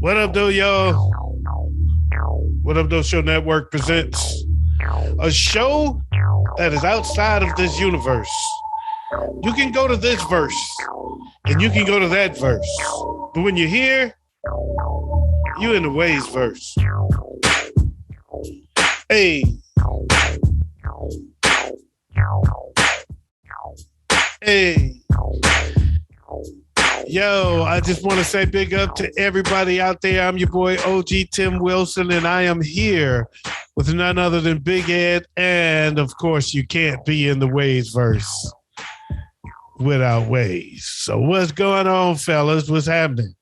What up, though, y'all? What Up, Though Show Network presents a show that is outside of this universe. You can go to this verse and you can go to that verse. But when you're here, you in the WayzVerse. Hey. Hey. Yo, I just want to say big up to everybody out there. I'm your boy OG Tim Wilson, and I am here with none other than Big Ed. And of course, you can't be in the WayzVerse without Wayz. So what's going on, fellas? What's happening?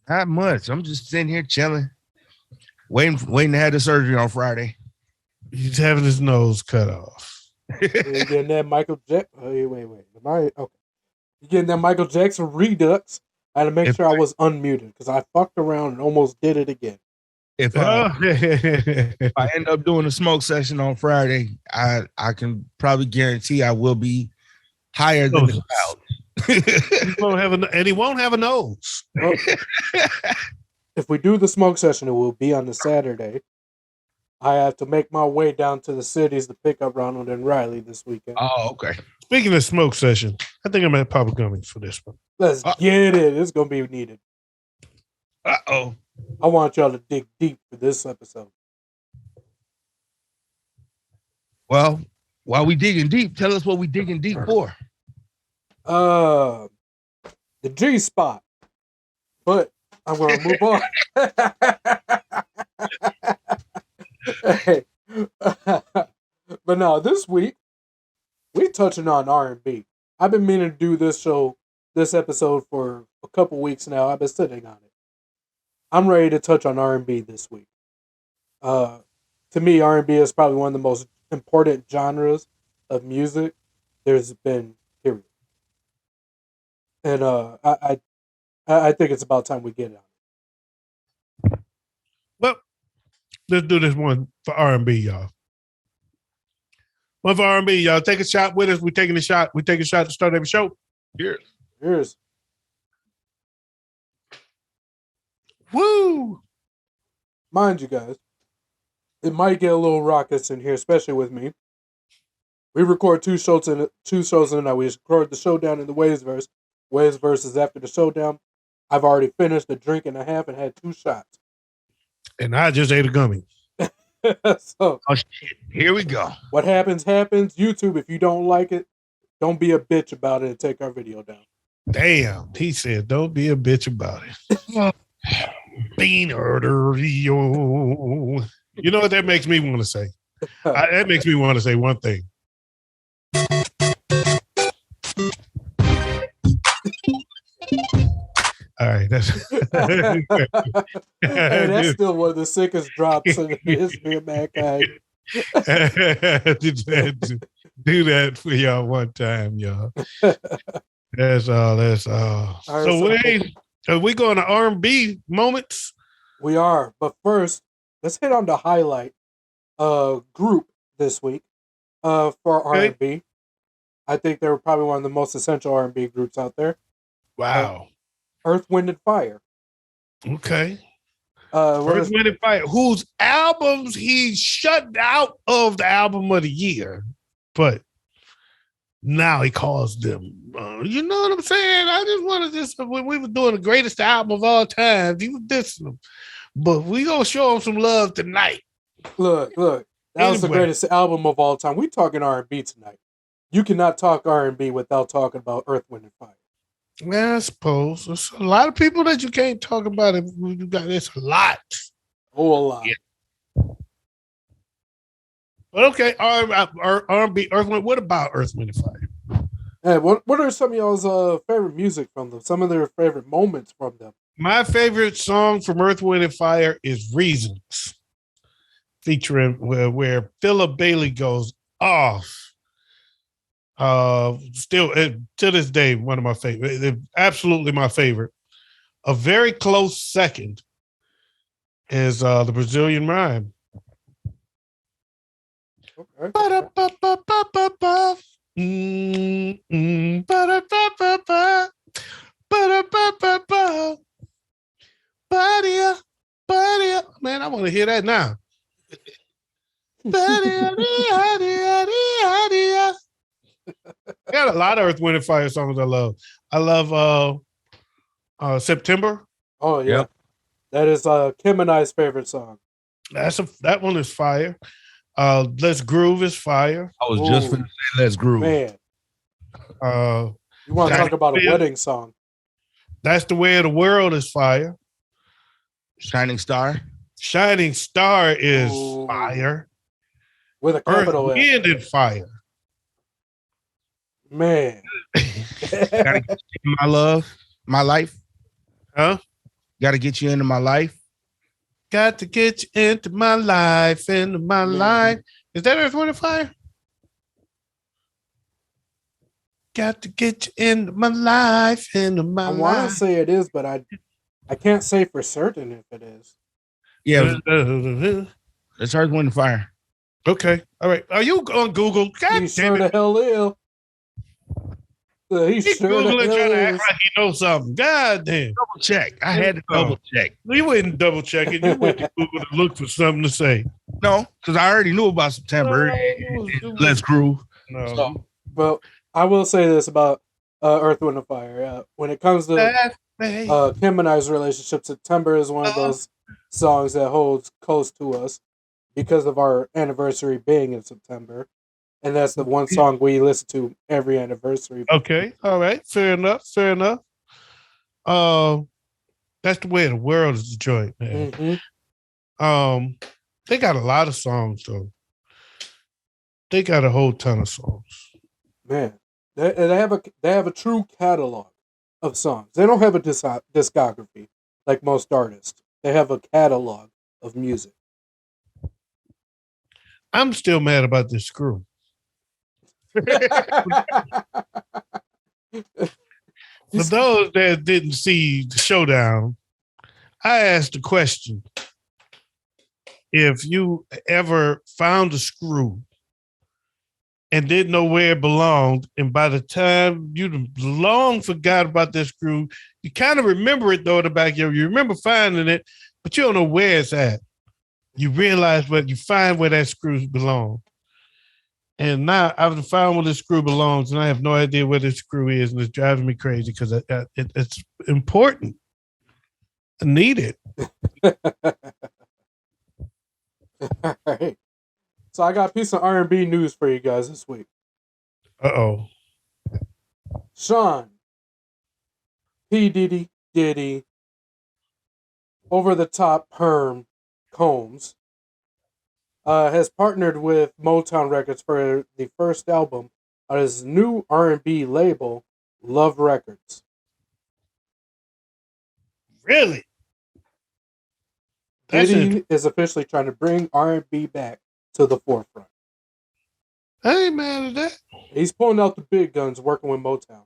Not much. I'm just sitting here chilling, waiting to have the surgery on Friday. He's having his nose cut off. You getting that Michael Jackson? Wait. Okay. You getting that Michael Jackson redux? I had to make sure I was unmuted because I fucked around and almost did it again. If I end up doing a smoke session on Friday, I can probably guarantee I will be higher than the crowd. And he won't have a nose. Well, if we do the smoke session, it will be on the Saturday. I have to make my way down to the cities to pick up Ronald and Riley this weekend. Oh, okay. Speaking of smoke session, I think I'm at Papa Gummies for this one. Let's get it. It's going to be needed. Uh-oh. I want y'all to dig deep for this episode. Well, while we digging deep, tell us what we digging deep for. The G spot. But I'm going to move on. Hey. But no, this week we touching on R&B. I've been meaning to do this episode for a couple weeks now. I've been sitting on it. I'm ready to touch on R&B this week. To me, R&B is probably one of the most important genres of music there's been, period. And I think it's about time we get it on. Well, let's do this one for R&B, y'all. One for R&B, y'all. Take a shot with us. We're taking a shot. We take a shot to start every show. Cheers. Woo! Mind you guys, it might get a little raucous in here, especially with me. We record two shows in the night. We record the showdown in the WayzVerse. WayzVerse is after the showdown. I've already finished a drink and a half and had 2 shots. And I just ate a gummy. So, shit. Here we go. What happens. YouTube, if you don't like it, don't be a bitch about it and take our video down. Damn, he said, don't be a bitch about it. You know what that makes me want to say? That makes me want to say one thing. All right, that's hey, that's still one of the sickest drops in the history of mankind. Do that for y'all one time, y'all. That's all. Right, so are we going to R&B moments? We are, but first, let's hit on the highlight group this week for R&B. I think they were probably one of the most essential R&B groups out there. Wow. Earth, Wind, and Fire. Okay. Earth, Wind, and Fire, whose albums he shut out of the album of the year, but now he calls them. You know what I'm saying? I just wanted this when we were doing the greatest album of all time. He was dissing them, but we gonna show him some love tonight. Look. That was the greatest album of all time. We talking R&B tonight. You cannot talk R&B without talking about Earth, Wind, and Fire. Yeah, I suppose there's a lot of people that you can't talk about it. You got this a lot. Oh, a lot. Yeah. But okay, R&B, Earth, Wind. What about Earth, Wind, and Fire? Hey, what are some of y'all's favorite music from them? Some of their favorite moments from them? My favorite song from Earth, Wind, and Fire is "Reasons," featuring where Philip Bailey goes off. Still to this day, one of my favorite. Absolutely my favorite. A very close second is the Brazilian Rhyme. Okay. hear that now. Got a lot of Earth, Wind, and Fire songs I love. I love September. Oh yeah, yep. That is Kim and I's favorite song. That one is fire. Let's Groove is fire. I was just going to say Let's Groove. Man. You want to talk about a wedding song? That's the Way of the World is fire. Shining Star. Shining Star is fire. With a capital Earth, Wind, and Fire. Man. Gotta get you in my love, my life. Huh? Gotta get you into my life. Got to get you into my life, into my life. Is that Earth, Wind, and Fire? Got to get you into my life, into my life. I want to say it is, but I can't say for certain if it is. Yeah. It's Earth, Wind, and Fire. Okay. All right. Are you on Google? God he sure the hell is. He's sure Googling trying to act like he knows something. God damn. Double check. I had to double check. You wouldn't double check it. You went to Google to look for something to say. No, because I already knew about September. Let's Groove. No. So, but I will say this about Earth, Wind, and Fire. When it comes to Kim and I's relationship, September is one of those songs that holds close to us because of our anniversary being in September. And that's the one song we listen to every anniversary. Okay. All right. Fair enough. Fair enough. That's the Way of the World is the joint, man. Mm-hmm. They got a lot of songs, though. They got a whole ton of songs. Man, they have a true catalog of songs. They don't have a discography like most artists. They have a catalog of music. I'm still mad about this screw. For those that didn't see the showdown, I asked the question: if you ever found a screw and didn't know where it belonged, and by the time you long forgot about that screw, you kind of remember it though in the back of you remember finding it, but you don't know where it's at. You realize you find where that screw belongs. And now I've found where this screw belongs, and I have no idea where this screw is, and it's driving me crazy because it's important. I need it. All right. So I got a piece of R&B news for you guys this week. Uh-oh. Sean, P. Diddy, Over the Top Perm Combs, has partnered with Motown Records for the first album on his new R&B label, Love Records. Really? Diddy is officially trying to bring R&B back to the forefront. I ain't mad at that. He's pulling out the big guns working with Motown.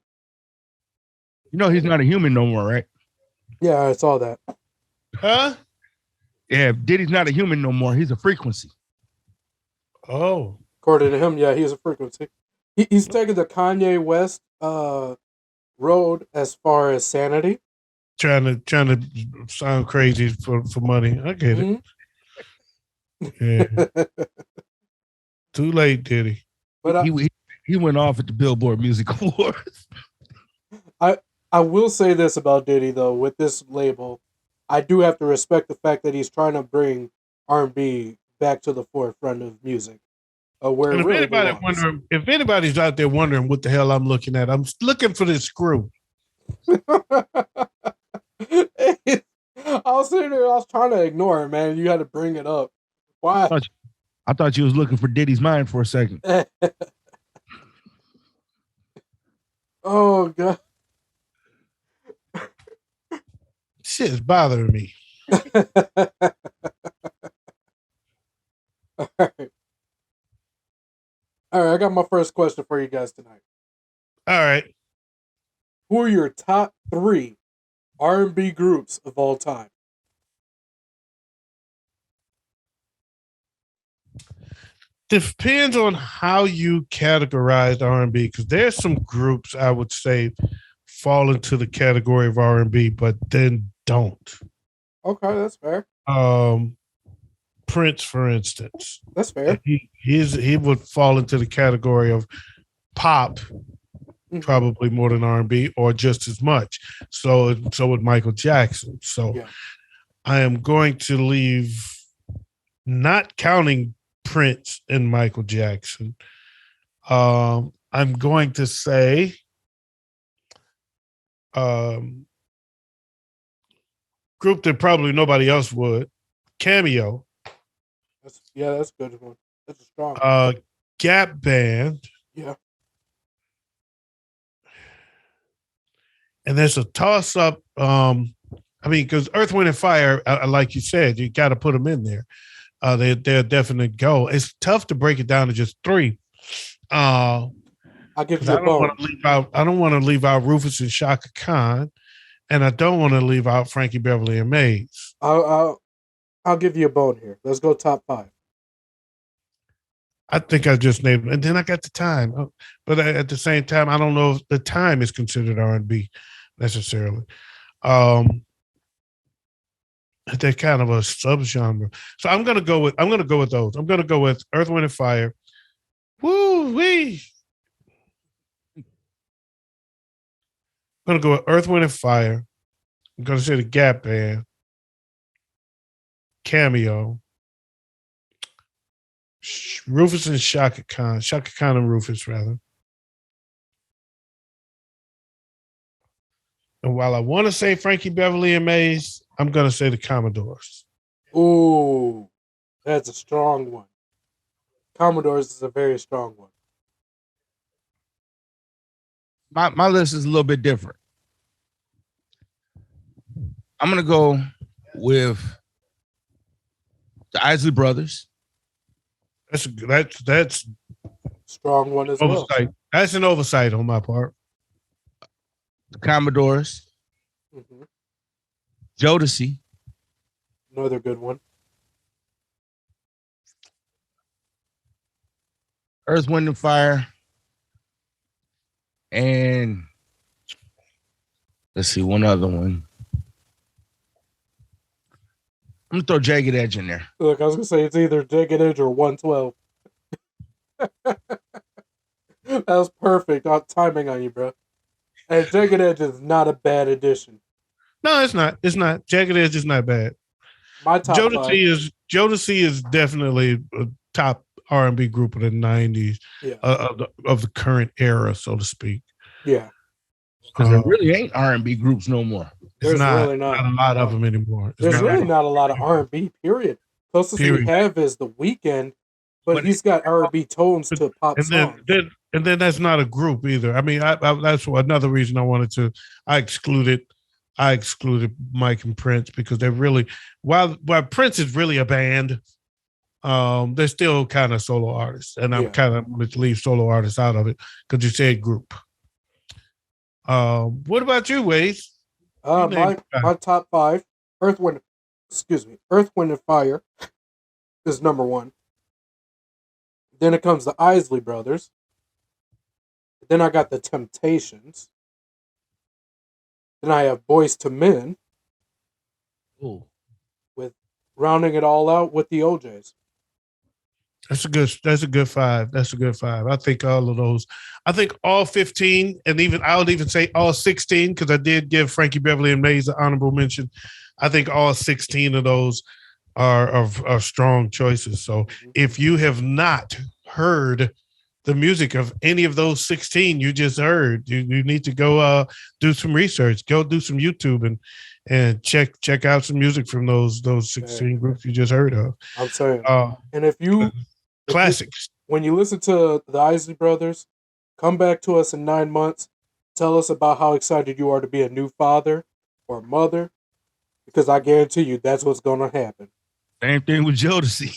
You know he's not a human no more, right? Yeah, I saw that. Huh? Yeah, Diddy's not a human no more. He's a frequency. Oh. According to him, yeah, he's a frequency. He's taking the Kanye West road as far as sanity. Trying to sound crazy for money. I get it. Yeah. Too late, Diddy. But he went off at the Billboard Music Awards. I will say this about Diddy though, with this label, I do have to respect the fact that he's trying to bring R&B back to the forefront of music. Where it really belongs. If anybody's out there wondering what the hell I'm looking at, I'm looking for this screw. I was sitting there, I was trying to ignore it, man. You had to bring it up. Why? I thought you was looking for Diddy's mind for a second. Oh, God. Shit is bothering me. All right, I got my first question for you guys tonight. All right. Who are your top 3 R&B groups of all time? Depends on how you categorize R&B, because there's some groups I would say fall into the category of R&B, but then don't. Okay, that's fair. Prince, for instance. That's fair. He would fall into the category of pop, probably more than R&B, or just as much. So would Michael Jackson. So I am going to leave, not counting Prince and Michael Jackson. I'm going to say group that probably nobody else would, Cameo. That's a good one. That's a strong one. Gap Band. Yeah. And there's a toss-up. Because Earth, Wind, and Fire, like you said, you got to put them in there. They're a definite go. It's tough to break it down to just three. I'll give you a bone. I don't want to leave out Rufus and Shaka Khan, and I don't want to leave out Frankie Beverly and Maze. I'll give you a bone here. Let's go top 5. I think I just named it, and then I got the time. But at the same time, I don't know if the time is considered R&B necessarily. They're kind of a subgenre. So I'm gonna go with those. I'm gonna go with Earth, Wind, and Fire. Woo-wee. I'm gonna go with Earth, Wind, and Fire. I'm gonna say the Gap Band. Cameo. Rufus and Shaka Khan and Rufus, rather. And while I want to say Frankie Beverly and Maze, I'm going to say the Commodores. Ooh, that's a strong one. Commodores is a very strong one. My list is a little bit different. I'm going to go with the Isley Brothers. That's strong one as oversight. Well. That's an oversight on my part. The Commodores. Jodeci. Another good one. Earth, Wind, and Fire. And let's see, one other one. I'm going to throw Jagged Edge in there. Look, I was going to say it's either Jagged Edge or 112. That was perfect timing on you, bro. And Jagged Edge is not a bad addition. No, it's not. It's not. Jagged Edge is not bad. My top Jodeci is definitely a top R&B group of the 90s, of the current era, so to speak. Yeah. Because there really ain't R&B groups no more. There's really not a lot of them anymore. There's really not a lot of R&B, period. Closest we have is The Weeknd, but he's got R&B tones to pop songs. And then that's not a group either. I mean, that's another reason I excluded Mike and Prince, because they're really, while Prince is really a band, they're still kind of solo artists. And I'm kind of going to leave solo artists out of it because you said group. What about you, Wayz? My top 5, Earth, Wind, and Fire is number 1. Then it comes the Isley Brothers. Then I got the Temptations. Then I have Boyz II Men. Ooh. With rounding it all out with the OJs. That's a good 5. That's a good 5. I think all of those. I think all 15, and I would even say all 16, because I did give Frankie Beverly and Maze an honorable mention. I think all 16 of those are strong choices. So if you have not heard the music of any of those 16 you just heard, you need to go do some research, go do some YouTube and check out some music from those 16 groups you just heard of. I'm saying. And if you classics, when you listen to the Isley Brothers, come back to us in 9 months. Tell us about how excited you are to be a new father or mother, because I guarantee you that's what's going to happen. Same thing with Jodeci.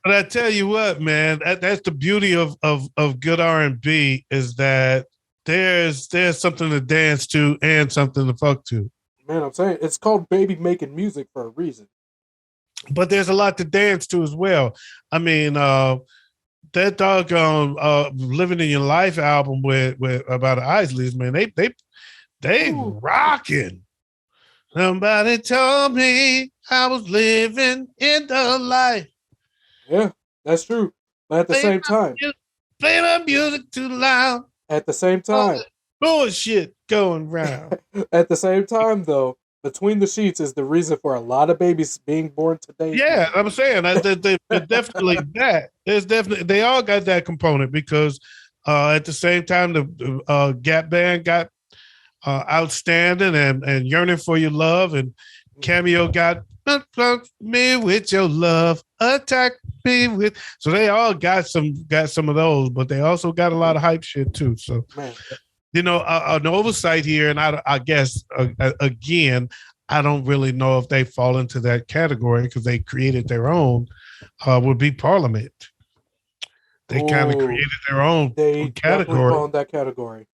But I tell you what, man, that's the beauty of good R&B, is that there's something to dance to and something to fuck to. Man, I'm saying it's called baby making music for a reason. But there's a lot to dance to as well. I mean, that doggone "Living in Your Life" album with about the Isleys, man, they rocking. Somebody told me I was living in the life. Yeah, that's true. But at the same time, play my music too loud. At the same time, bullshit going round. At the same time, though, Between the Sheets is the reason for a lot of babies being born today. Yeah, I'm saying that definitely that. There's definitely they all got that component because at the same time the Gap Band got Outstanding and Yearning for Your Love, and Cameo got Me With Your Love, Attack Me With. So they all got some of those, but they also got a lot of hype shit too. So. Man. You know, an oversight here, and I guess, again, I don't really know if they fall into that category because they created their own, would be Parliament. They kind of created their own category. Fall in that category.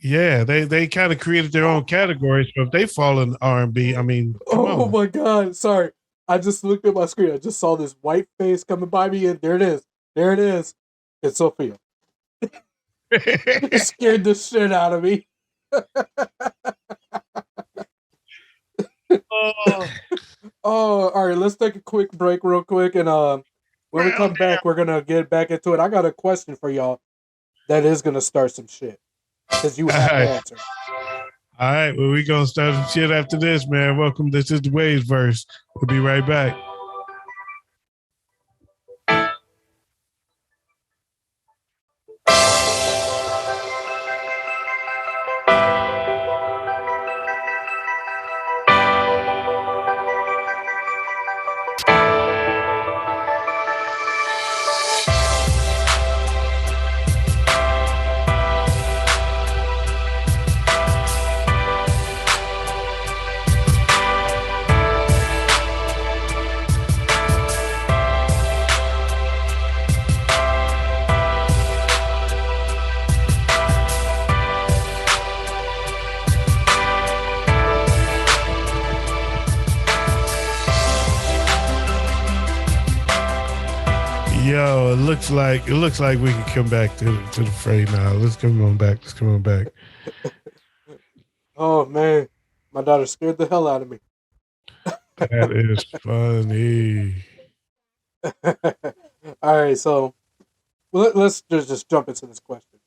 Yeah, they kind of created their own category. So if they fall in R&B, I mean, oh my God. Sorry. I just looked at my screen. I just saw this white face coming by me, and there it is. There it is. It's Sophia. It scared the shit out of me. All right. Let's take a quick break real quick. And when we come back, we're going to get back into it. I got a question for y'all that is going to start some shit. Because you have to answer. All right. Well, we're going to start some shit after this, man. Welcome. This is the WayzVerse. We'll be right back. Yo, it looks like we can come back to the fray now. Let's come on back. Oh man, my daughter scared the hell out of me. That is funny. All right, so let's just jump into this question.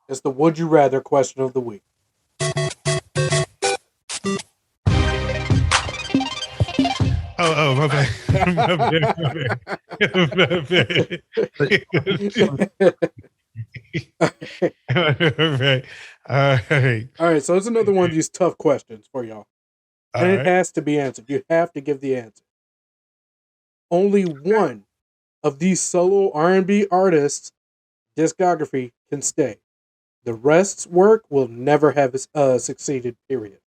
It's the would you rather question of the week. Oh, my bad. All right. So it's another one of these tough questions for y'all. And it has to be answered. You have to give the answer. Only one of these solo R&B artists' discography can stay. The rest's work will never have succeeded, period.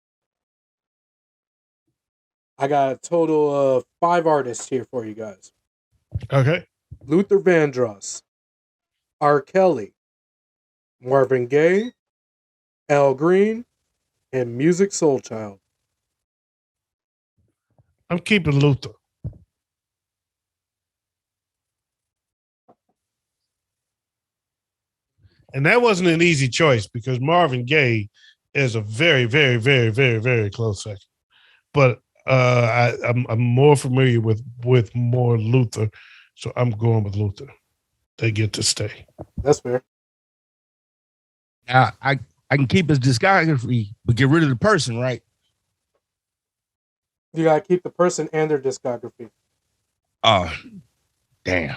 I got a total of 5 artists here for you guys. Okay. Luther Vandross, R. Kelly, Marvin Gaye, Al Green, and Music Soul Child. I'm keeping Luther. And that wasn't an easy choice because Marvin Gaye is a very, very, very, very, very close second. But I'm more familiar with more Luther, so I'm going with Luther. They get to stay. That's fair. I can keep his discography, but get rid of the person, right? You gotta keep the person and their discography. Oh, damn.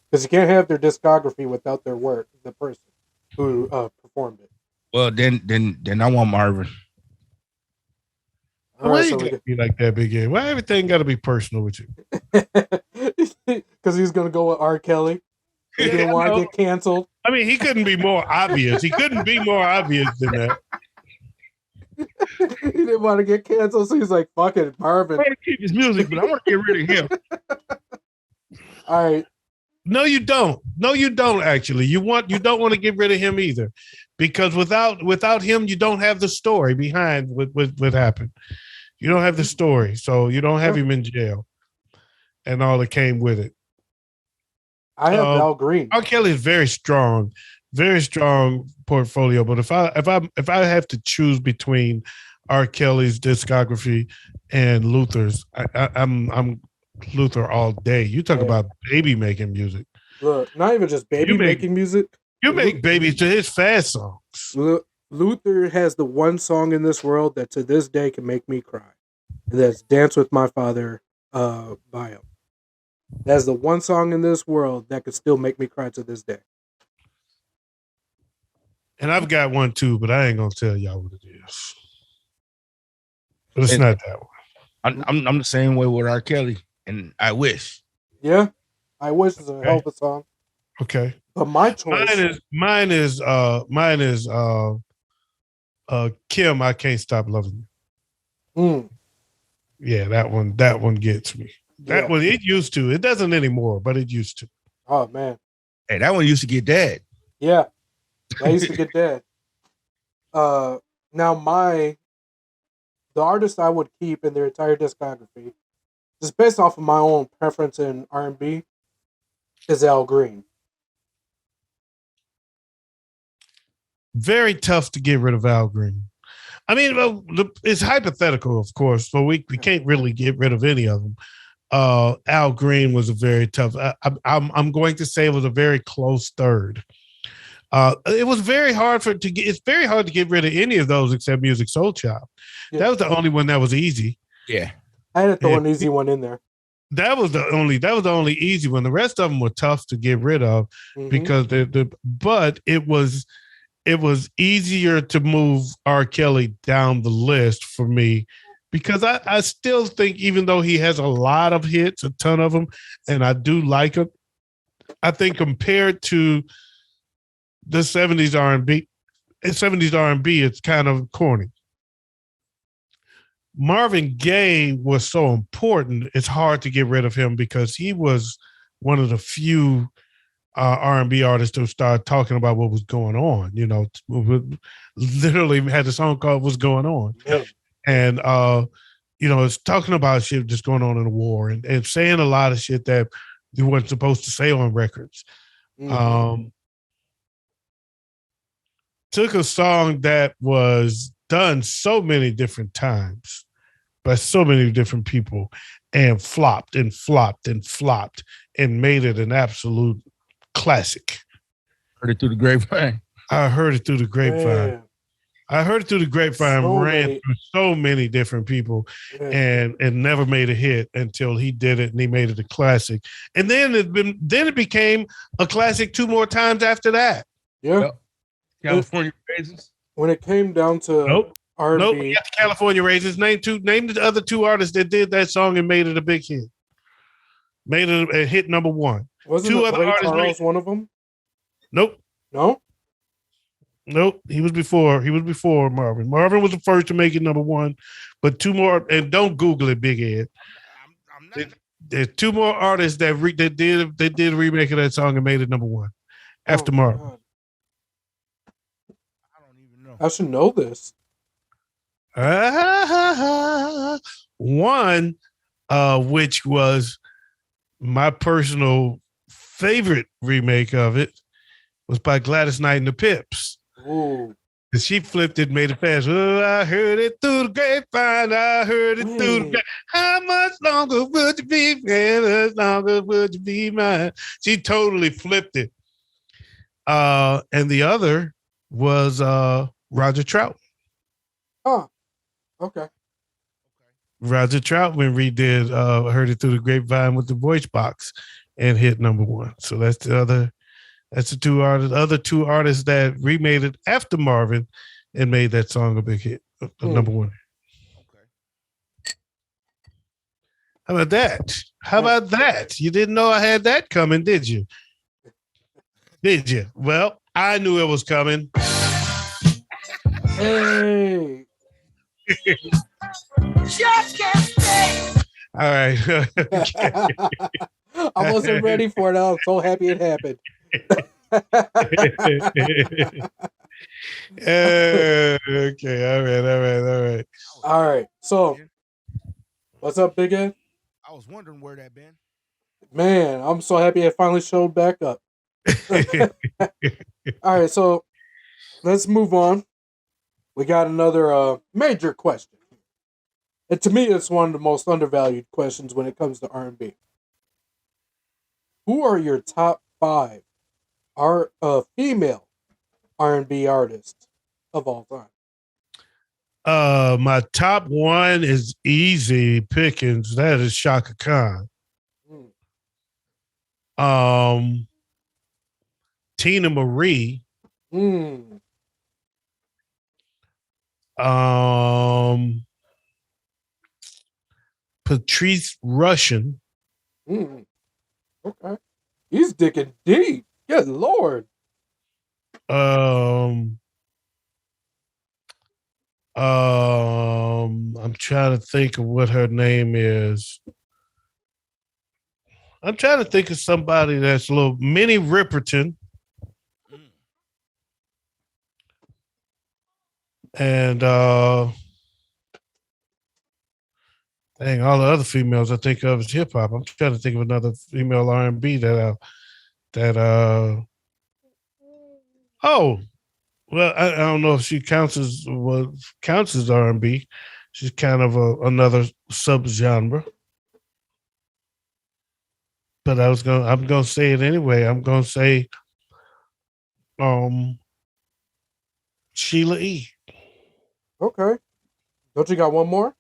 Because you can't have their discography without their work, the person who performed it. Well, then I want Marvin. Why you gotta be like that, Big A? Why everything got to be personal with you? Because he's gonna go with R. Kelly. He didn't want to get canceled. I mean, he couldn't be more obvious. He couldn't be more obvious than that. He didn't want to get canceled, so he's like, "Fuck it, Marvin." I want to keep his music, but I want to get rid of him. All right. No, you don't. No, you don't. Actually, you don't want to get rid of him either, because without him, you don't have the story behind what happened. You don't have the story, so you don't have him in jail, and all that came with it. I have Al Green. R. Kelly is very strong portfolio. But if I have to choose between R. Kelly's discography and Luther's. I'm Luther all day. You talk about baby making music. Look, not even just baby making music. You make baby to his fast songs. Luther has the one song in this world that to this day can make me cry. And that's Dance With My Father by him. That's the one song in this world that could still make me cry to this day. And I've got one too, but I ain't gonna tell y'all what it is. But it's not that one. I'm the same way with R. Kelly, and I Wish. Yeah, I Wish is a hell of a song. Okay, but my choice. Mine is Kim. I Can't Stop Loving You. Yeah, that one gets me. That one, it used to. It doesn't anymore, but it used to. Oh man, hey, that one used to get dad. Yeah, I used to get dad. Now the artist I would keep in their entire discography, just based off of my own preference in R&B, is Al Green. Very tough to get rid of Al Green. I mean, it's hypothetical, of course, but we can't really get rid of any of them. Al Green was a very tough. I'm going to say it was a very close third. It was very hard it's very hard to get rid of any of those except Music Soul Child. Yeah. That was the only one that was easy. Yeah, I had to throw an easy one in there. That was the only easy one. The rest of them were tough to get rid of because but it was easier to move R. Kelly down the list for me because I still think, even though he has a lot of hits, a ton of them, and I do like him, I think compared to the 70s R&B, it's kind of corny. Marvin Gaye was so important, it's hard to get rid of him because he was one of the few R&B artists who started talking about what was going on. You know, literally had a song called "What's Going On," and it's talking about shit just going on in the war and saying a lot of shit that you weren't supposed to say on records. Took a song that was done so many different times by so many different people and flopped and flopped and flopped and made it an absolute classic. Heard it through the grapevine. I heard it through the grapevine. Man. I heard it through the grapevine, ran through so many different people and never made a hit until he did it and he made it a classic. And then it became a classic 2 more times after that. Yeah. Yep. California Raisins. When it came down to R&B. Nope, we got the California Raisins. Name the other 2 artists that did that song and made it a big hit. Made it a hit number 1. Wasn't 2 other artists Charles one of them? Nope. No? Nope. He was before Marvin. Marvin was the first to make it number 1, but 2 more, and don't Google it, Big Ed. I'm not. There's 2 more artists that did a remake of that song and made it number 1 after Marvin. God. I should know this. One, which was my personal favorite remake of it, was by Gladys Knight and the Pips. Ooh. And she flipped it, made it fast. Oh, I heard it through the grapevine. I heard it through the grapevine. How much longer would you be? How much longer would you be mine? She totally flipped it. And the other was Roger Troutman. Oh, okay. Roger Troutman redid Heard It Through the Grapevine with the voice box and hit number 1. So that's the other two artists that remade it after Marvin and made that song a big hit, number 1. Okay. How about that? You didn't know I had that coming, did you? Did you? Well, I knew it was coming. Hey. Just can't stay. All right. I wasn't ready for it. I was so happy it happened. Okay. All right. So, what's up, Big Ed? I was wondering where that been. Man, I'm so happy it finally showed back up. All right, so let's move on. We got another major question. And to me, it's one of the most undervalued questions when it comes to R&B. Who are your top 5 female R&B artists of all time? My top one is easy pickings. That is Shaka Khan. Tina Marie. Patrice Rushen. Okay. He's digging deep. Good Lord. I'm trying to think of what her name is. I'm trying to think of somebody that's a little Minnie Riperton. And dang, all the other females I think of is hip hop. I'm trying to think of another female R&B well, I don't know if she counts as R&B. She's kind of another subgenre. But I'm gonna say it anyway. I'm gonna say Sheila E. Okay. Don't you got one more?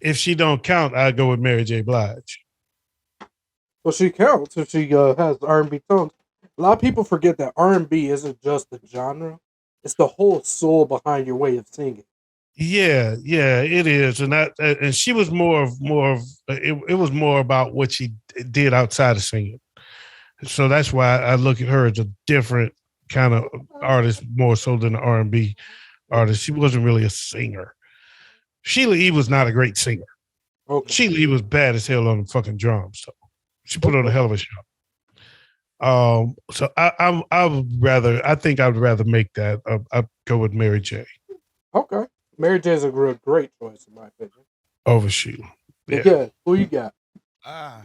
If she don't count, I go with Mary J. Blige. Well, she counts if she has R&B tones. A lot of people forget that R&B isn't just the genre; it's the whole soul behind your way of singing. Yeah, it is, and she was more of it was more about what she did outside of singing. So that's why I look at her as a different kind of artist, more so than an R&B artist. She wasn't really a singer. Sheila E. was not a great singer. Okay. Sheila E. was bad as hell on the fucking drums. So she put on a hell of a show. So I think I'd rather make that. I'd go with Mary J. Okay. Mary J is a great choice in my opinion. Over Sheila. Yeah. Good. Who you got? I'm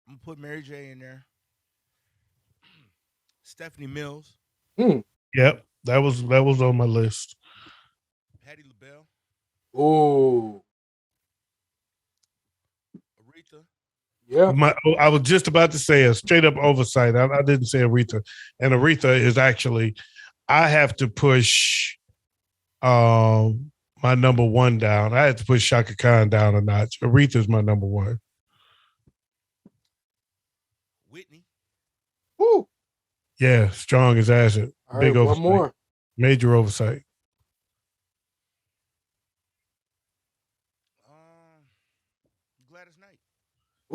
gonna put Mary J in there. Stephanie Mills. Yep, that was on my list. Patti LaBelle. Ooh. Aretha. Yeah. I was just about to say a straight up oversight. I didn't say Aretha, and Aretha is actually I have to push my number one down. I had to push Shaka Khan down a notch. Aretha's my number one. Whitney. Woo. Yeah, strong as acid. All Big right, oversight. one more. Major oversight. Gladys Knight.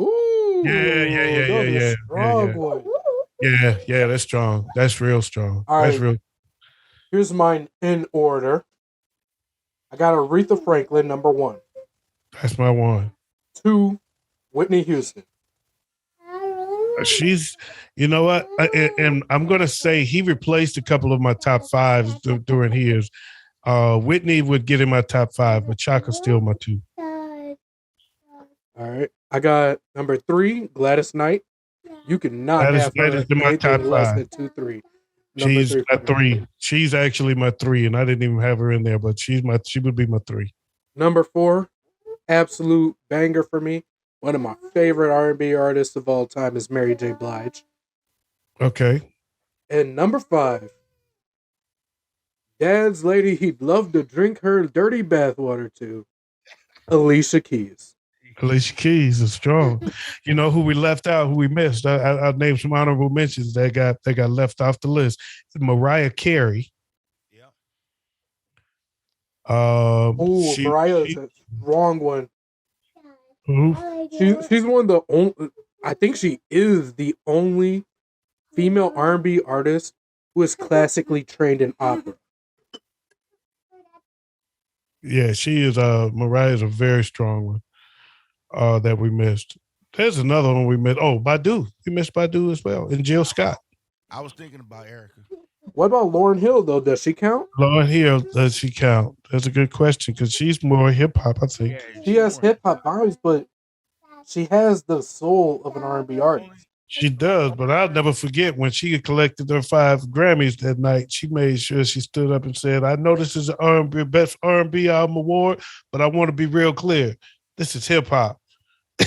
Ooh. Yeah. Strong one. Yeah, that's strong. That's real strong. All that's right. real. Here's mine in order. I got Aretha Franklin, number 1. That's my one. 2, Whitney Houston. She's, you know what? And I'm going to say he replaced a couple of my top 5s during his. Whitney would get in my top 5, but Chaka's still my 2. All right. I got number 3, Gladys Knight. You cannot have her in my top 5. Less than 2, 3. She's my 3. She's actually my 3, and I didn't even have her in there, but she would be my 3. Number 4, absolute banger for me. One of my favorite R&B artists of all time is Mary J. Blige. Okay. And number 5, Dad's lady he'd love to drink her dirty bathwater to, Alicia Keys. Alicia Keys is strong. You know who we left out, who we missed. I'll name some honorable mentions that got left off the list. Mariah Carey. Yeah. Mariah's a strong one. Who? She's one of the only. I think she is the only female R&B artist who is classically trained in opera. Yeah, she is. Mariah is a very strong one. That we missed. There's another one we missed. Oh, Badu. We missed Badu as well. And Jill Scott. I was thinking about Erica. What about Lauryn Hill, though? Does she count? Lauryn Hill, does she count? That's a good question because she's more hip-hop, I think. She has hip-hop vibes, but she has the soul of an R&B artist. She does, but I'll never forget when she collected her 5 Grammys that night. She made sure she stood up and said, "I know this is the R&B Best R&B Album Award, but I want to be real clear. This is hip hop." She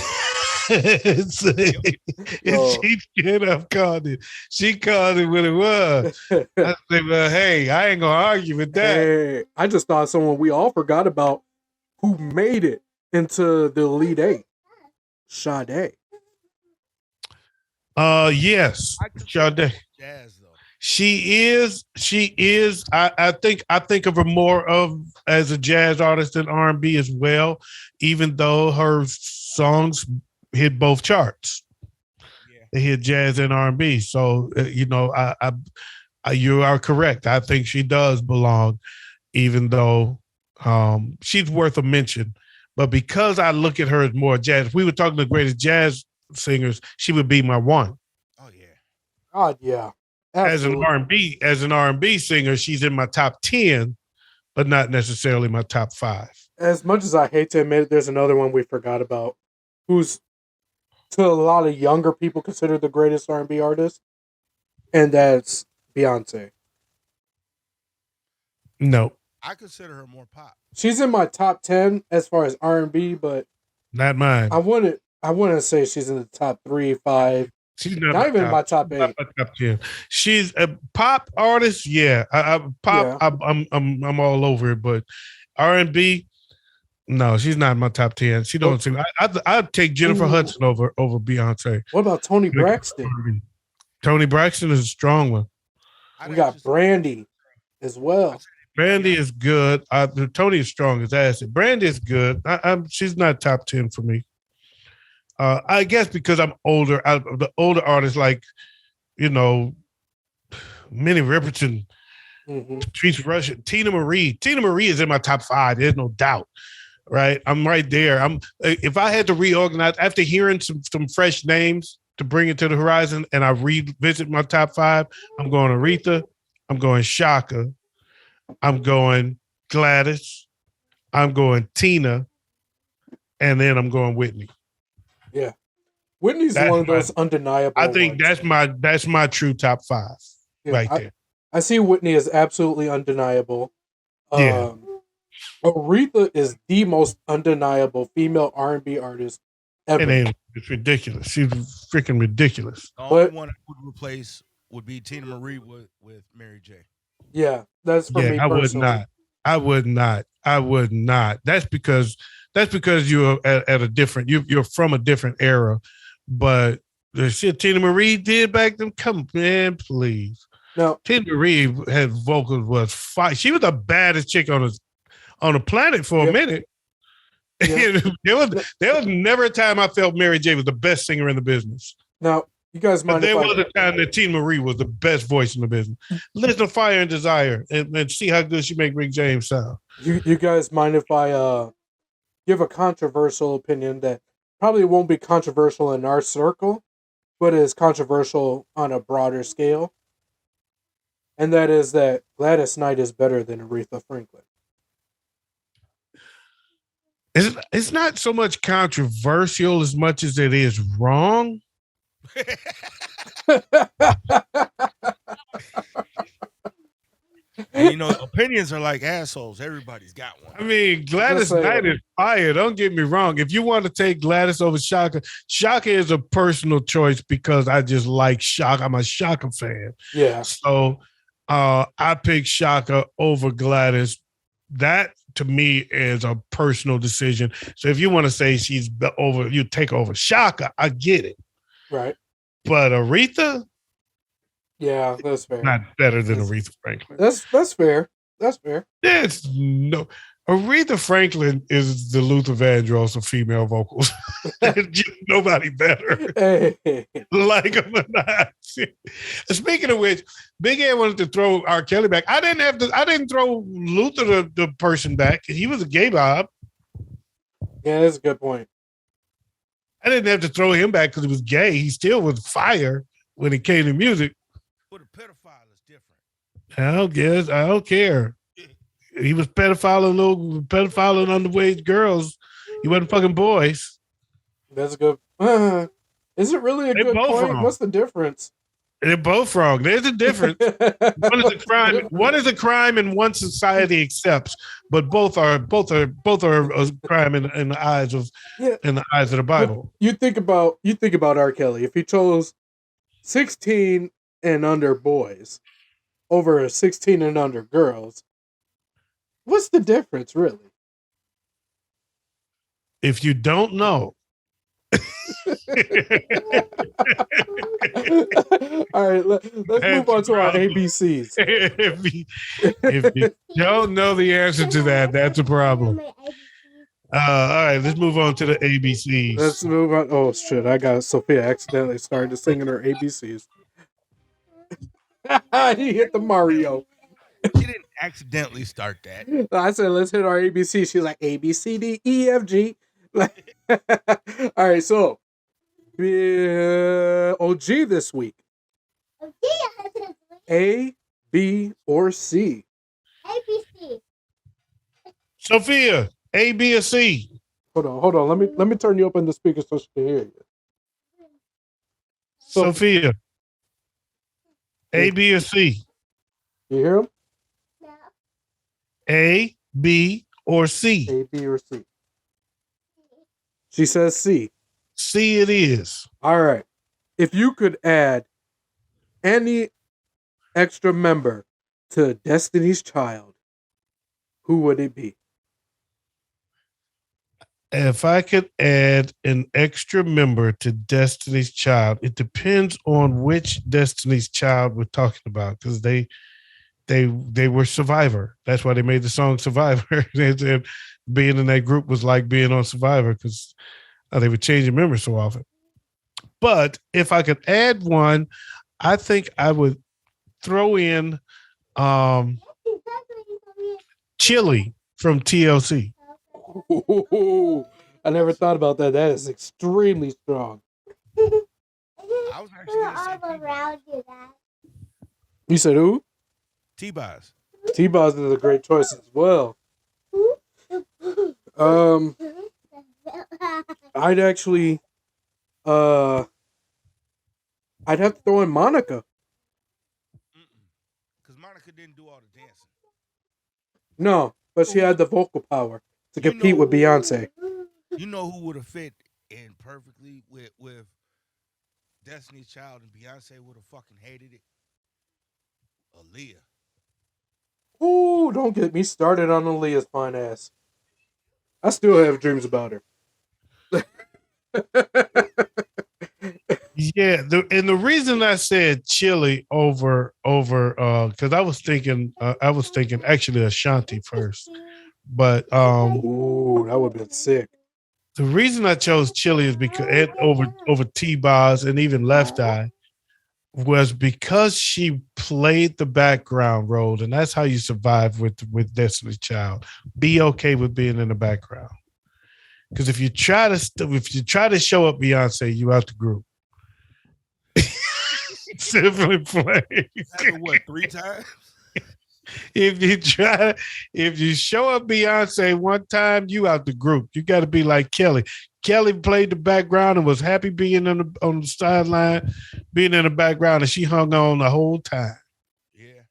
called it. She called it what it was. I said, "Well, hey, I ain't gonna argue with that." Hey, I just thought someone we all forgot about who made it into the Elite 8. Sade. Yes, Sade. Jazz though. She is. I think of her more of as a jazz artist than R&B as well, even though her songs hit both charts. Yeah. They hit jazz and R&B. So you are correct. I think she does belong, even though she's worth a mention. But because I look at her as more jazz, if we were talking the greatest jazz singers, she would be my one. Oh yeah. God, yeah. Absolutely. As an R&B singer, she's in my top 10, but not necessarily my top 5. As much as I hate to admit it, there's another one we forgot about, who's to a lot of younger people considered the greatest R&B artist, and that's Beyonce. No. I consider her more pop. She's in my top 10 as far as R&B, but not mine. I wouldn't say she's in the top 3, 5. She's not even in my top 8. My top 10. She's a pop artist, yeah. Pop. Yeah. I'm all over it, but R&B, no, she's not in my top 10. She don't sing. I'd take Jennifer Hudson over Beyonce. What about Toni Braxton? Toni Braxton is a strong one. We got Brandy as well. Brandy is good. Toni is strong as acid. Brandy is good. She's not top 10 for me. I guess because I'm older. The older artists like, Minnie Riperton, Patrice Rushen, Tina Marie. Tina Marie is in my top 5. There's no doubt. Right, I'm right there. If I had to reorganize after hearing some fresh names to bring it to the horizon, and I revisit my top 5, I'm going Aretha, I'm going Shaka, I'm going Gladys, I'm going Tina, and then I'm going Whitney. Yeah, Whitney's one of those undeniable. I think ones. that's my true top 5 right there. I see Whitney as absolutely undeniable. Yeah. Aretha is the most undeniable female R&B artist ever. It's ridiculous. She's freaking ridiculous. The only one I would replace would be Tina Marie with Mary J. Yeah, that's for me personally. I would not. That's because you're at a different. You're from a different era, but the shit Tina Marie did back then. Come man, please. No, Tina Marie had vocals was fire. She was the baddest chick on the planet for a minute. Yeah. there was never a time I felt Mary J was the best singer in the business. Now, you guys mind there was a time that Tina Marie was the best voice in the business. Listen to Fire and Desire and see how good she make Rick James sound. You guys mind if I give a controversial opinion that probably won't be controversial in our circle, but is controversial on a broader scale? And that is that Gladys Knight is better than Aretha Franklin. It's not so much controversial as much as it is wrong. And, opinions are like assholes. Everybody's got one. I mean, Gladys Knight is fire. Don't get me wrong. If you want to take Gladys over Shaka, Shaka is a personal choice because I just like Shaka. I'm a Shaka fan. Yeah. So I pick Shaka over Gladys. That to me is a personal decision. So if you want to say she's over, you take over Shaka, I get it. Right. But Aretha? Yeah, that's fair. Not better than Aretha Franklin. That's fair. That's fair. There's no Aretha Franklin is the Luther Vandross of female vocals. Just nobody better. Hey. Like him or not. Speaking of which, Big Ed wanted to throw R. Kelly back. I didn't throw Luther the person back. He was a gay Bob. Yeah, that's a good point. I didn't have to throw him back because he was gay. He still was fire when it came to music. But a pedophile is different. I don't care. He was pedophiling underage girls. He wasn't fucking boys. That's good. Is it really a good point? Wrong. What's the difference? They're both wrong. There's a difference. One is a crime. One is a crime, and one society accepts. But both are a crime in the eyes of the Bible. You think about R. Kelly. If he chose 16 and under boys over 16 and under girls, what's the difference, really? If you don't know. All right, let's move on to our ABCs. If you don't know the answer to that, that's a problem. All right, let's move on to the ABCs. Let's move on. Oh shit! I got Sophia accidentally started singing her ABCs. He hit the Mario. She didn't accidentally start that. I said, let's hit our ABC. She's like, A, B, C, D, E, F, G. All right, so OG this week. A, B, or C? A, B, C. Sophia, A, B, or C? Hold on. Let me turn you up on the speaker so she can hear you. Sophia, A, B, or C? You hear him? No. A, B, or C? A, B, or C? She says C. C it is. All right. If you could add any extra member to Destiny's Child, who would it be? If I could add an extra member to Destiny's Child, it depends on which Destiny's Child we're talking about, because they were Survivor. That's why they made the song Survivor. Being in that group was like being on Survivor, because they were changing members so often. But if I could add one, I think I would throw in Chili from TLC. Ooh, I never thought about that. That is extremely strong. I was actually around you, Dad. You said who? T-Boz. T-Boz is a great choice as well. I'd actually, I'd have to throw in Monica. Because Monica didn't do all the dancing. No, but she had the vocal power to compete with Beyonce. You know who would have fit in perfectly with Destiny's Child, and Beyonce would have fucking hated it? Aaliyah. Ooh, don't get me started on Aaliyah's fine ass. I still have dreams about her. Yeah, the reason I said Chili over because I was thinking actually Ashanti first, but ooh, that would have been sick. The reason I chose Chili is because over T-Boz and even Left Eye was because she played the background role, and that's how you survive with Destiny's Child. Be okay with being in the background, because if you try to show up Beyonce, you out the group. Simply play. What, 3 times? If you show up Beyonce one time, you out the group. You got to be like Kelly. Kelly played the background and was happy being on the sideline, being in the background, and she hung on the whole time. Yeah,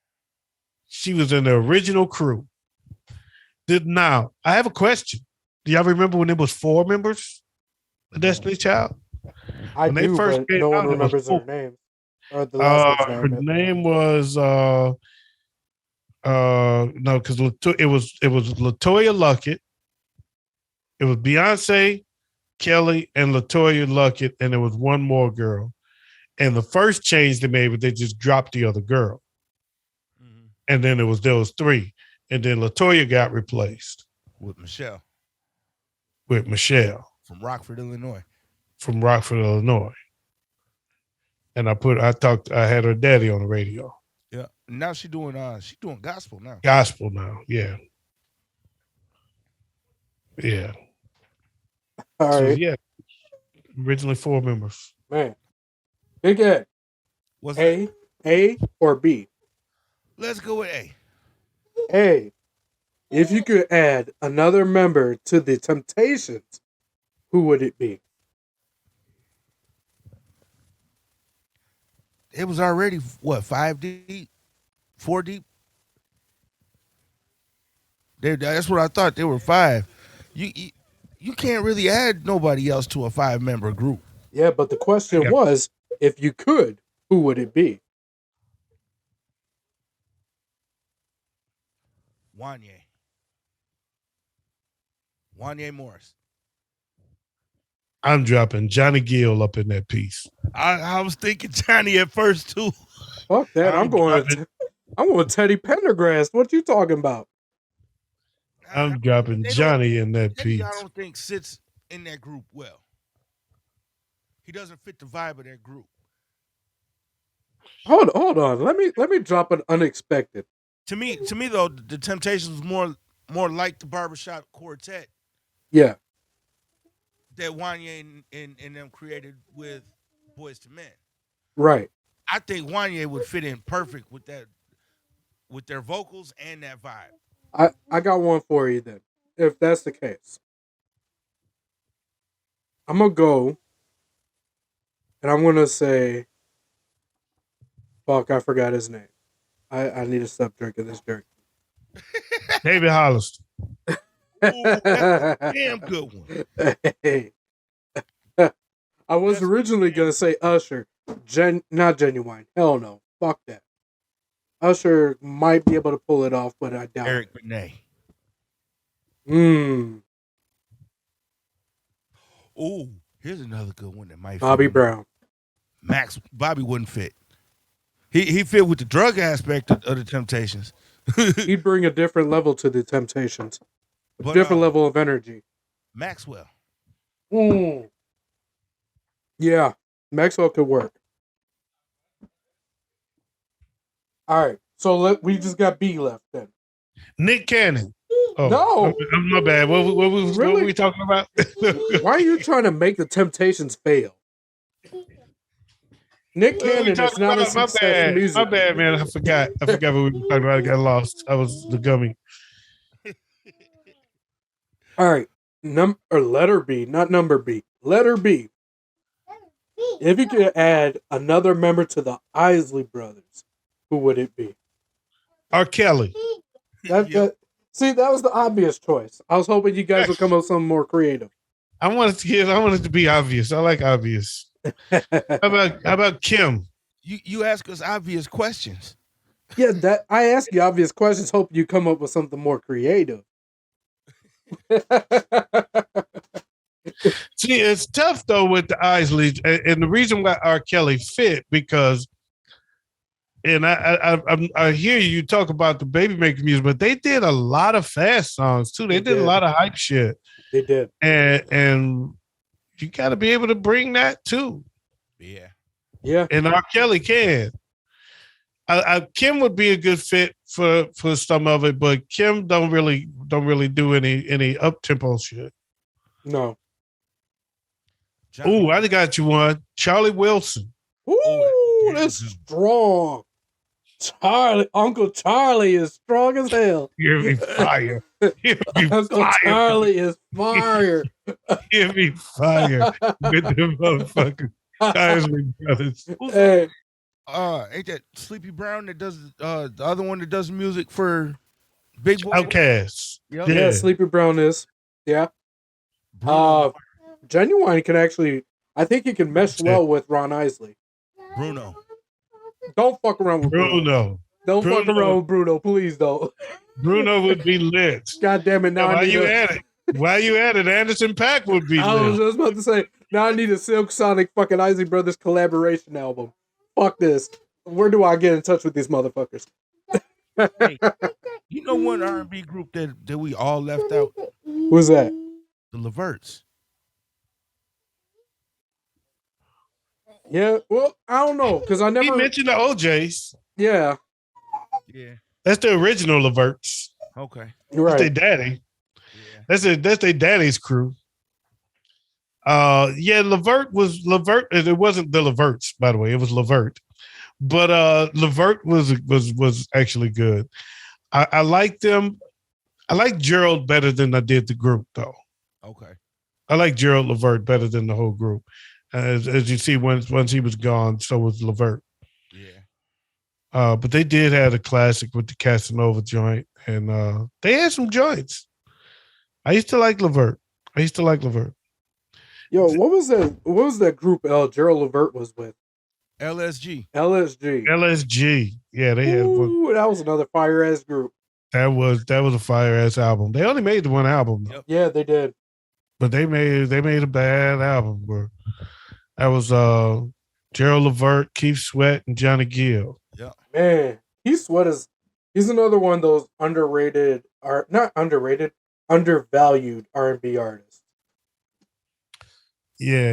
she was in the original crew. Now, I have a question. Do y'all remember when it was 4 members of Destiny's Child? When they first came no one remembers their name. Or the last name. Her name was no, because it was LaToya Luckett. It was Beyonce, Kelly, and LaToya Luckett, and there was one more girl. And the first change they made was they just dropped the other girl. Mm-hmm. And then there was 3. And then LaToya got replaced. With Michelle. From Rockford, Illinois. And I had her daddy on the radio. Yeah. Now she's doing gospel now. Yeah. Yeah. All right. Yeah. Originally 4 members. Man. Big Ed. What's A or B? Let's go with A. A. If you could add another member to the Temptations, who would it be? it was already what 5 deep, 4 deep. That's what I thought. They were 5. You can't really add nobody else to a 5-member group. Yeah, but the question was, if you could, who would it be? Wanye Morris. I'm dropping Johnny Gill up in that piece. I was thinking Johnny at first too. Fuck that! I'm going Teddy Pendergrass. What you talking about? I'm dropping Johnny in that piece. I don't think sits in that group well. He doesn't fit the vibe of that group. Hold on. Let me drop an unexpected. To me though, the Temptations was more like the Barbershop Quartet. Yeah. That Wanye and them created with Boyz II Men. Right. I think Wanye would fit in perfect with that, with their vocals and that vibe. I got one for you then, if that's the case. I'm gonna go, and I'm gonna say, fuck, I forgot his name. I need to stop drinking this drink. David Hollister. Ooh, that's a damn good one. Hey. I was originally gonna say Usher. Not Genuine. Hell no. Fuck that. Usher might be able to pull it off, but I doubt Eric it. Benet. Ooh, here's another good one that might fit. Bobby Brown. Bobby wouldn't fit. He fit with the drug aspect of the Temptations. He'd bring a different level to the Temptations. A different level of energy. Maxwell. Yeah, Maxwell could work. All right, so we just got B left then. Nick Cannon. Oh, no, my bad. What were we talking about? Why are you trying to make the Temptations fail? Nick Cannon is not a success in music. My bad, man. I forgot what we were talking about. I got lost. I was the gummy. All right, letter B, not number B. Letter B. If you could add another member to the Isley Brothers, who would it be? R. Kelly. See, that was the obvious choice. I was hoping you guys would come up with something more creative. I wanted to be obvious. I like obvious. How about Kim? You ask us obvious questions. Yeah, that I ask you obvious questions, hoping you come up with something more creative. See, it's tough though with the Isleys, and the reason why R. Kelly fit because, and I hear you talk about the baby making music, but they did a lot of fast songs too. They did a lot of hype shit. They did, and you got to be able to bring that too. Yeah. And R. Kelly can. Kim would be a good fit for some of it, but Kim don't really do any up tempo shit. No. Ooh, I got you one. Charlie Wilson. Ooh, that's strong. Uncle Charlie is strong as hell. Give me fire. Uncle Charlie is fire. Give me fire with the motherfucking Isley Brothers. Hey. Ain't that Sleepy Brown that does the other one that does music for Big Boy? Outkast. Yep. Yeah, Sleepy Brown is. Yeah. Genuine can actually, I think he can mesh well with Ron Isley. Bruno. Don't fuck around with Bruno. Don't fuck around with Bruno, please don't. Bruno would be lit. God damn it! Now why you at it? Why you at it? Anderson .Paak would be lit. I was just about to say, now I need a Silk Sonic fucking Isley Brothers collaboration album. Fuck this. Where do I get in touch with these motherfuckers? Hey, you know one R&B group that we all left out? Who's that? The Leverts. Yeah, well, I don't know, because I never... He mentioned the OJs. Yeah. That's the original Leverts. Okay. Right. That's their daddy. Yeah. That's their daddy's crew. Levert. It wasn't the Leverts, by the way. It was Levert. But Levert was actually good. I like them. I like Gerald better than I did the group, though. Okay. I like Gerald Levert better than the whole group. As you see, once he was gone, so was Levert. But they did have a classic with the Casanova joint, and they had some joints. I used to like Levert. Yo, what was that? What was that group? Gerald Levert was with LSG. LSG. Yeah, they had one. That was another fire ass group. That was a fire ass album. They only made the one album, though. Yep. Yeah, they did. But they made a bad album. Bro. That was Gerald Levert, Keith Sweat, and Johnny Gill. Yeah. Man, Keith Sweat he's another one of those undervalued R&B artists. Yeah,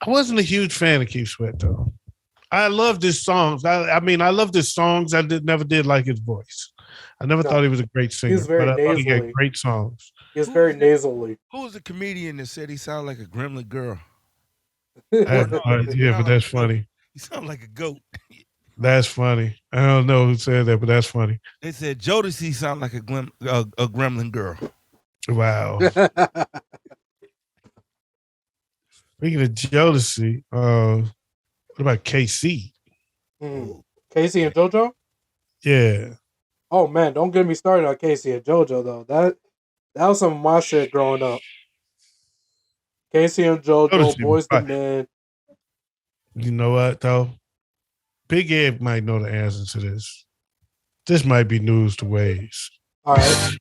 I wasn't a huge fan of Keith Sweat though. I loved his songs. I loved his songs. I never did like his voice. I never thought he was a great singer. He's very but I thought he nasally. had great songs. He's very nasally. Who was the comedian that said he sounded like a gremlin girl? Yeah, but that's funny. He sounded like a goat. That's funny. I don't know who said that, but that's funny. They said Jodeci sounded like a gremlin girl. Wow. Speaking of Jodeci, what about KC? Casey and JoJo? Yeah. Oh man, don't get me started on Casey and JoJo though. That was some of my shit growing up. Casey and JoJo, Boys the Men. You know what though? Big Ed might know the answer to this. This might be news to Wayz. All right.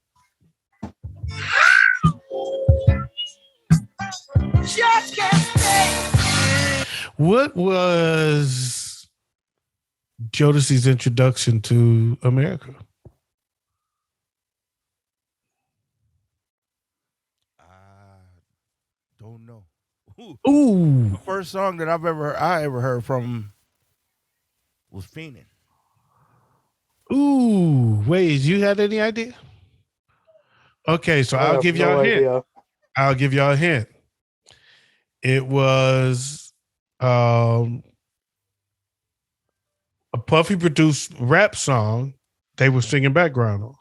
Just can't stay. What was Jodeci's introduction to America? Don't know. Ooh. The first song that I ever heard from was Fiendin'. Ooh, Wayz, you had any idea? Okay, so I'll give y'all a hint. I'll give y'all a hint. It was a Puffy produced rap song they were singing background on.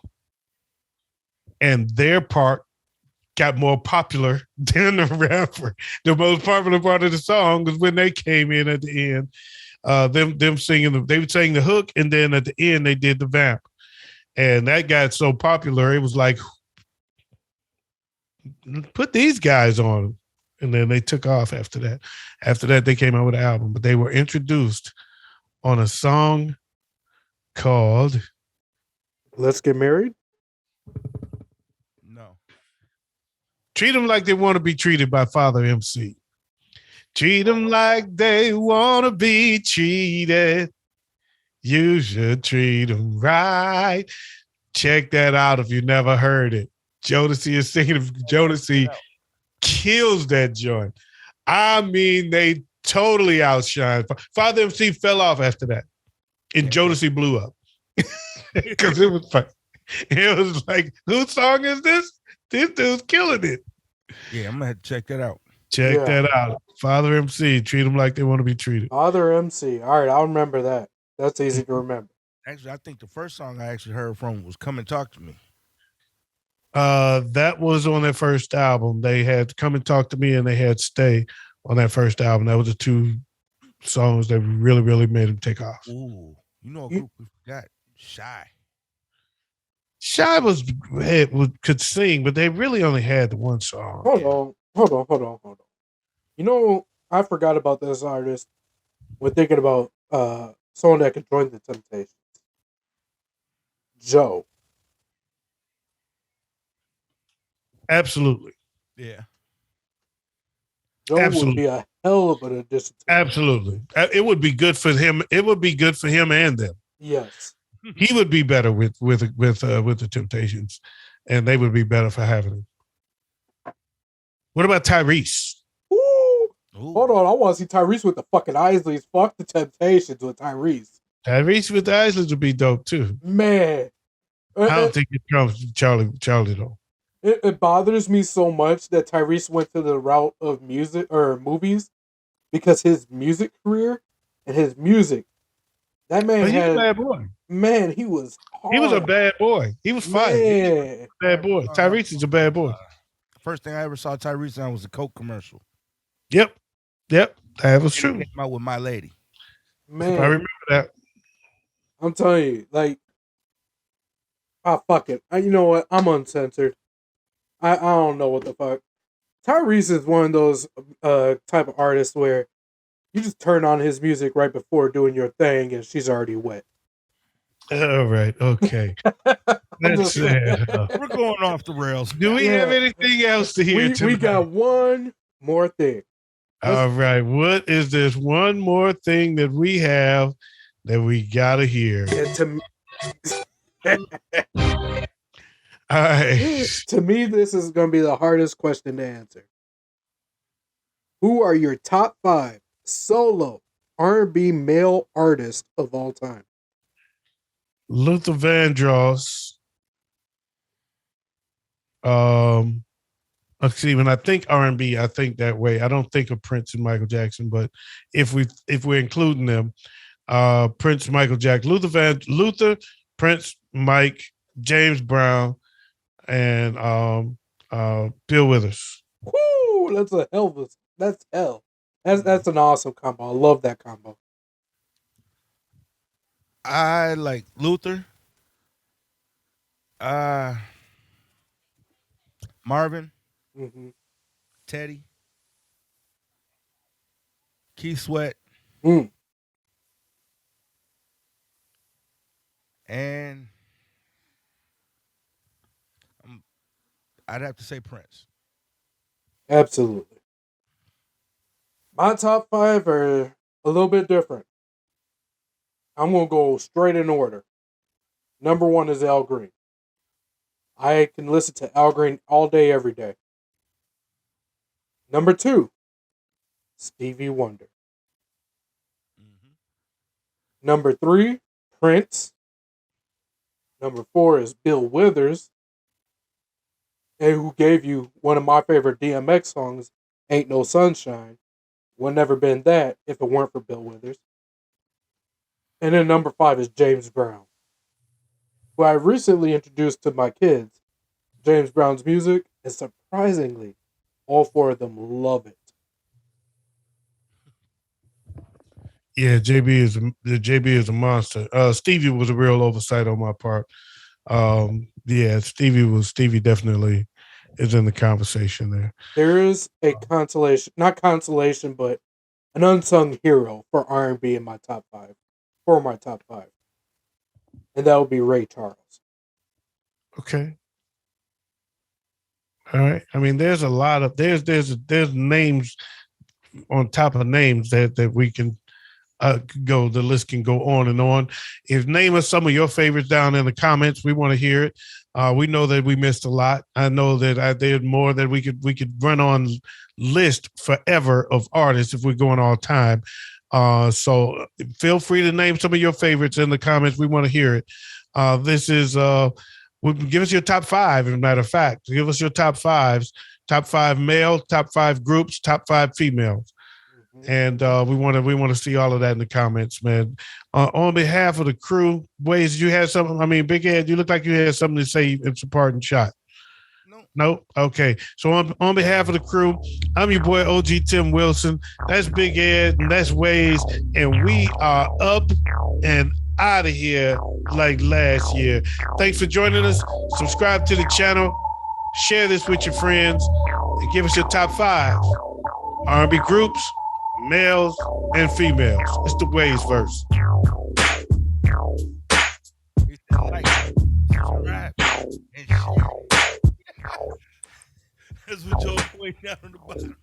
And their part got more popular than the rapper. The most popular part of the song was when they came in at the end. Them singing, they would sing the hook, and then at the end they did the vamp. And that got so popular, it was like, put these guys on. And then they took off after that. After that, they came out with an album, but they were introduced on a song called Let's Get Married? No. Treat Them Like They Want to Be Treated by Father MC. Treat them like they want to be treated. You should treat them right. Check that out if you never heard it. Jodeci is singing. Jodeci kills that joint. I mean, they totally outshine. Father MC fell off after that, and Jodeci blew up because it was fun. It was like, whose song is this? This dude's killing it. Yeah, I'm gonna have to check that out. Check that out. Father MC, treat them like they want to be treated. Father MC. All right, I'll remember that. That's easy to remember. Actually, I think the first song I actually heard from was Come and Talk to Me. That was on their first album. They had Come and Talk to Me, and they had Stay on that first album. That was the two songs that really, really made them take off. Ooh, you know a group we forgot? Shy. Shy could sing, but they really only had the one song. Hold on. You know, I forgot about this artist. We're thinking about someone that could join the Temptations. Joe. Absolutely. Yeah. Joe would be a hell of an addition. Absolutely. It would be good for him. It would be good for him and them. Yes. He would be better with the Temptations, and they would be better for having him. What about Tyrese? Ooh. Hold on, I want to see Tyrese with the fucking Isleys. Fuck the Temptations with Tyrese. Tyrese with the Isleys would be dope too. Man, I don't think it comes to Charlie though. It bothers me so much that Tyrese went to the route of music or movies because his music career and his music. That man He's a bad boy. Man, he was hard. He was a bad boy. He was fine. Bad boy. Tyrese is a bad boy. First thing I ever saw Tyrese on was a Coke commercial. Yep. That was true. Came out with My Lady. Man, I remember that. I'm telling you, like, fuck it. You know what? I'm uncensored. I don't know what the fuck. Tyrese is one of those type of artists where you just turn on his music right before doing your thing and she's already wet. All right. Okay. That's We're going off the rails. Do we have anything else to hear tonight? We got one more thing. All right. What is this one more thing that we have that we got to hear? All right. To me, this is going to be the hardest question to answer. Who are your top 5 solo R&B male artists of all time? Luther Vandross. See, when I think R&B, I think that way. I don't think of Prince and Michael Jackson, but if we're including them, Prince, Michael Jackson, Luther, Prince, Mike, James Brown, and Bill Withers. Woo! That's hell. That's an awesome combo. I love that combo. I like Luther. Marvin. Mm-hmm. Teddy. Keith Sweat. And I'd have to say Prince. Absolutely. My top 5 are a little bit different. I'm going to go straight in order. Number 1 is Al Green. I can listen to Al Green all day, every day. Number 2, Stevie Wonder. Mm-hmm. Number 3, Prince. Number 4 is Bill Withers, and who gave you one of my favorite DMX songs, Ain't No Sunshine. Would never been that if it weren't for Bill Withers. And then number 5 is James Brown, who I recently introduced to my kids. James Brown's music, and surprisingly, all 4 of them love it. Yeah, JB is a monster. Stevie was a real oversight on my part. Stevie definitely is in the conversation there. There is a not consolation, but an unsung hero for R&B in my top 5. For my top 5. And that would be Ray Charles. Okay. All right. I mean, there's a lot of there's names on top of names that we can go. The list can go on and on. If name us some of your favorites down in the comments, we want to hear it. We know that we missed a lot. I know that I did more that we could run on list forever of artists if we're going all time. So feel free to name some of your favorites in the comments. We want to hear it. This is give us your top 5. As a matter of fact, give us your top 5s, top 5 male, top 5 groups, top 5 females. And we want to see all of that in the comments, man. On behalf of the crew, Wayz, you had something? I mean, Big Ed, you look like you had something to say. It's a parting shot. No? Okay. So on behalf of the crew, I'm your boy OG Tim Wilson. That's Big Ed, and that's Wayz, and we are up and out of here like last year. Thanks for joining us. Subscribe to the channel. Share this with your friends. And give us your top 5 R&B groups, males and females. It's the WayzVerse. Subscribe and share. That's what y'all point down on the bottom.